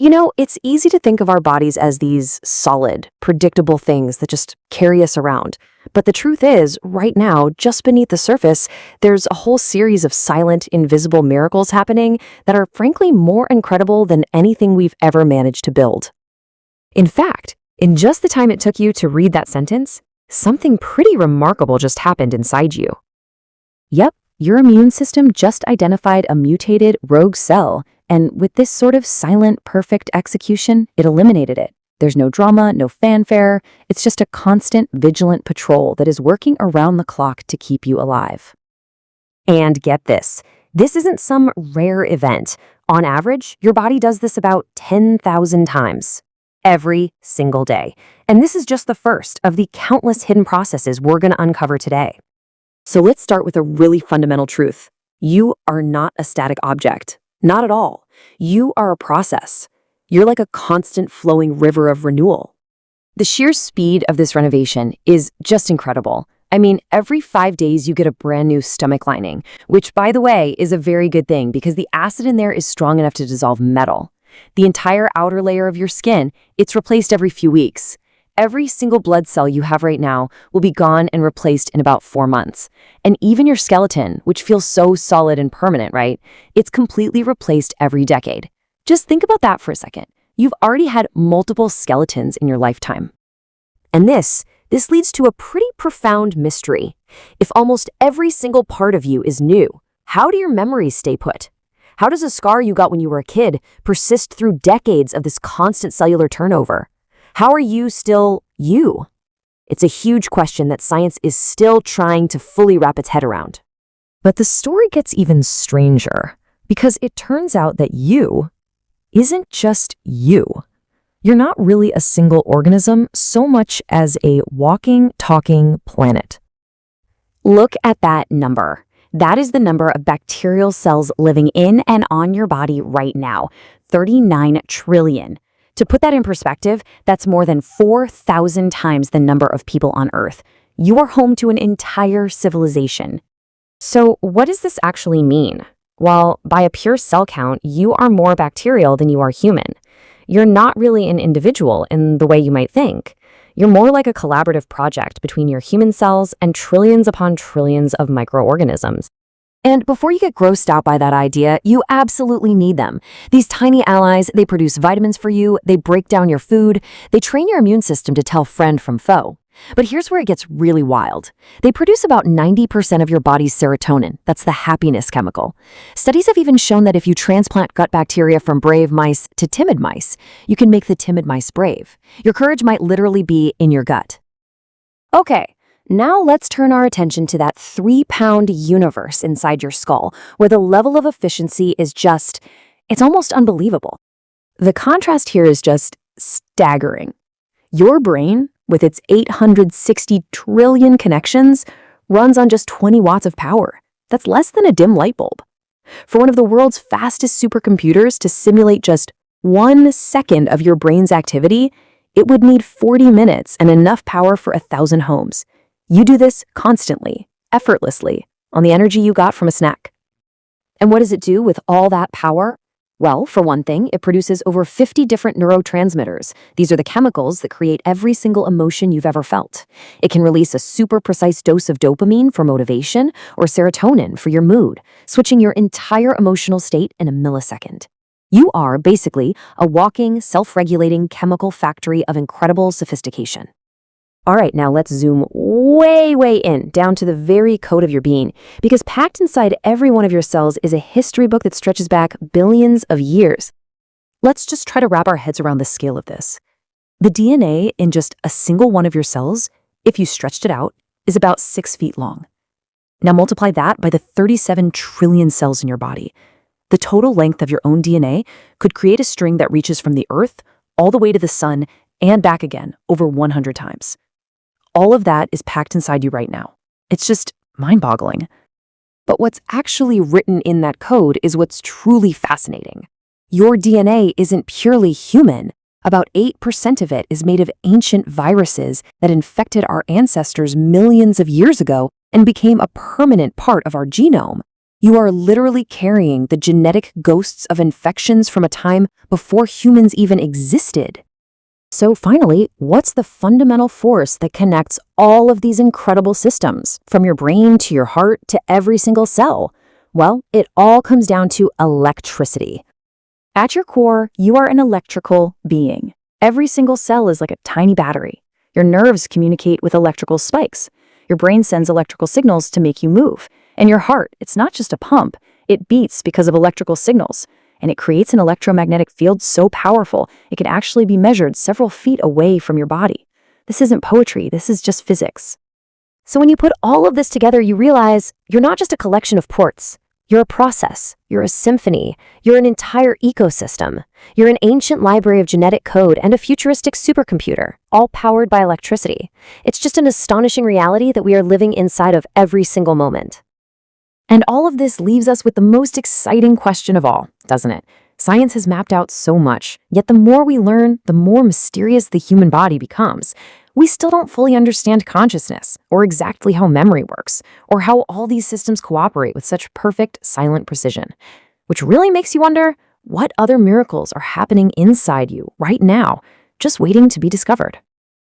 It's easy to think of our bodies as these solid, predictable things that just carry us around. But the truth is, right now, just beneath the surface, there's a whole series of silent, invisible miracles happening that are frankly more incredible than anything we've ever managed to build. In fact, in just the time it took you to read that sentence, something pretty remarkable just happened inside you. Yep, your immune system just identified a mutated rogue cell, and with this sort of silent, perfect execution, it eliminated it. There's no drama, no fanfare. It's just a constant, vigilant patrol that is working around the clock to keep you alive. And get this, this isn't some rare event. On average, your body does this about 10,000 times every single day. And this is just the first of the countless hidden processes we're going to uncover today. So let's start with a really fundamental truth. You are not a static object. Not at all. You are a process. You're like a constant flowing river of renewal. The sheer speed of this renovation is just incredible. I mean, every 5 days you get a brand new stomach lining, which, by the way, is a very good thing because the acid in there is strong enough to dissolve metal. The entire outer layer of your skin, it's replaced every few weeks. Every single blood cell you have right now will be gone and replaced in about 4 months. And even your skeleton, which feels so solid and permanent, right? It's completely replaced every decade. Just think about that for a second. You've already had multiple skeletons in your lifetime. And this leads to a pretty profound mystery. If almost every single part of you is new, how do your memories stay put? How does a scar you got when you were a kid persist through decades of this constant cellular turnover? How are you still you? It's a huge question that science is still trying to fully wrap its head around. But the story gets even stranger because it turns out that you isn't just you. You're not really a single organism so much as a walking, talking planet. Look at that number. That is the number of bacterial cells living in and on your body right now, 39 trillion. To put that in perspective, that's more than 4,000 times the number of people on Earth. You are home to an entire civilization. So what does this actually mean? Well, by a pure cell count, you are more bacterial than you are human. You're not really an individual in the way you might think. You're more like a collaborative project between your human cells and trillions upon trillions of microorganisms. And before you get grossed out by that idea, you absolutely need them. These tiny allies, they produce vitamins for you, they break down your food, they train your immune system to tell friend from foe. But here's where it gets really wild. They produce about 90% of your body's serotonin. That's the happiness chemical. Studies have even shown that if you transplant gut bacteria from brave mice to timid mice, you can make the timid mice brave. Your courage might literally be in your gut. Okay. Now let's turn our attention to that 3-pound universe inside your skull, where the level of efficiency is it's almost unbelievable. The contrast here is just staggering. Your brain, with its 860 trillion connections, runs on just 20 watts of power. That's less than a dim light bulb. For one of the world's fastest supercomputers to simulate just 1 second of your brain's activity, it would need 40 minutes and enough power for 1,000 homes. You do this constantly, effortlessly, on the energy you got from a snack. And what does it do with all that power? Well, for one thing, it produces over 50 different neurotransmitters. These are the chemicals that create every single emotion you've ever felt. It can release a super precise dose of dopamine for motivation or serotonin for your mood, switching your entire emotional state in a millisecond. You are basically a walking, self-regulating chemical factory of incredible sophistication. All right, now let's zoom way in, down to the very code of your being, because packed inside every one of your cells is a history book that stretches back billions of years. Let's just try to wrap our heads around the scale of this. The DNA in just a single one of your cells, if you stretched it out, is about 6 feet long. Now multiply that by the 37 trillion cells in your body. The total length of your own DNA could create a string that reaches from the Earth all the way to the sun and back again over 100 times. All of that is packed inside you right now. It's just mind-boggling. But what's actually written in that code is what's truly fascinating. Your DNA isn't purely human. About 8% of it is made of ancient viruses that infected our ancestors millions of years ago and became a permanent part of our genome. You are literally carrying the genetic ghosts of infections from a time before humans even existed. So finally, what's the fundamental force that connects all of these incredible systems, from your brain to your heart to every single cell? Well, it all comes down to electricity. At your core, you are an electrical being. Every single cell is like a tiny battery. Your nerves communicate with electrical spikes. Your brain sends electrical signals to make you move. And your heart, it's not just a pump. It beats because of electrical signals. And it creates an electromagnetic field so powerful, it can actually be measured several feet away from your body. This isn't poetry, this is just physics. So when you put all of this together, you realize you're not just a collection of ports. You're a process, you're a symphony, you're an entire ecosystem. You're an ancient library of genetic code and a futuristic supercomputer, all powered by electricity. It's just an astonishing reality that we are living inside of every single moment. And all of this leaves us with the most exciting question of all, doesn't it? Science has mapped out so much, yet the more we learn, the more mysterious the human body becomes. We still don't fully understand consciousness, or exactly how memory works, or how all these systems cooperate with such perfect, silent precision. Which really makes you wonder, what other miracles are happening inside you right now, just waiting to be discovered?